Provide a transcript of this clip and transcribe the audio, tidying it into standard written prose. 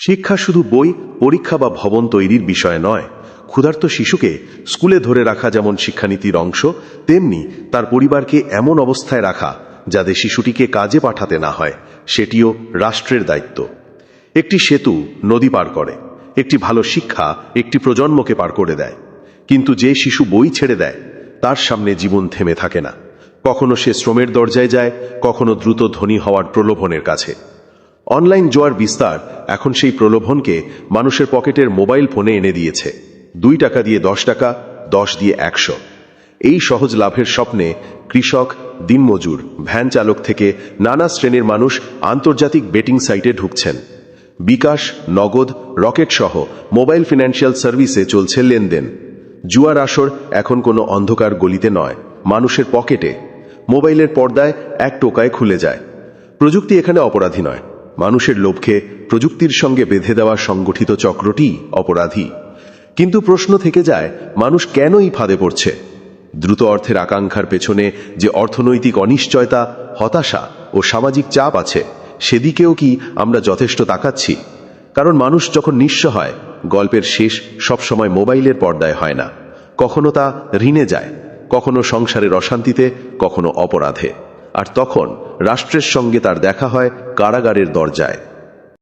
শিক্ষা শুধু বই, পরীক্ষা বা ভবন তৈরির বিষয় নয়। ক্ষুধার্ত শিশুকে স্কুলে ধরে রাখা যেমন শিক্ষানীতির অংশ, তেমনি তার পরিবারকে এমন অবস্থায় রাখা যাতে শিশুটিকে কাজে পাঠাতে না হয়, সেটিও রাষ্ট্রের দায়িত্ব। একটি সেতু নদী পার করে, একটি ভালো শিক্ষা একটি প্রজন্মকে পার করে দেয়। কিন্তু যে শিশু বই ছেড়ে দেয়, তার সামনে জীবন থেমে থাকে না। কখনো সে শ্রমের দরজায় যায়, কখনো দ্রুত ধনী হওয়ার প্রলোভনের কাছে। অনলাইন জোয়ার বিস্তার এখন সেই প্রলোভনকে মানুষের পকেটের মোবাইল ফোনে এনে দিয়েছে। 2 টাকা দিয়ে 10 টাকা, 10 দিয়ে 100। এই সহজ লাভের স্বপ্নে কৃষক, দিনমজুর, ভ্যান চালক থেকে নানা শ্রেণীর মানুষ আন্তর্জাতিক বেটিং সাইটে ঢুকছেন। বিকাশ, নগদ, রকেট সহ মোবাইল ফিনান্সিয়াল সার্ভিসে চলছে লেনদেন। জুয়ার আসর এখন কোনো অন্ধকার গলিতে নয়, মানুষের পকেটে। মোবাইলের পর্দায় এক টোকায় খুলে যায়। প্রযুক্তি এখানে অপরাধী নয়, মানুষের লোভকে প্রযুক্তির সঙ্গে বেঁধে দেওয়া সংগঠিত চক্রটি অপরাধী। কিন্তু প্রশ্ন থেকে যায়, মানুষ কেন এই ফাঁদে পড়ছে? দ্রুত অর্থের আকাঙ্ক্ষার পেছনে যে অর্থনৈতিক অনিশ্চয়তা, হতাশা ও সামাজিক চাপ আছে, সেদিকেও কি আমরা যথেষ্ট তাকাচ্ছি? কারণ মানুষ যখন নিঃস্ব হয়, গল্পের শেষ সবসময় মোবাইলের পর্দায় হয় না। কখনো তা ঋণে যায়, কখনো সংসারের অশান্তিতে, কখনো অপরাধে। আর তখন রাষ্ট্রের সঙ্গে তার দেখা হয় কারাগারের দরজায়।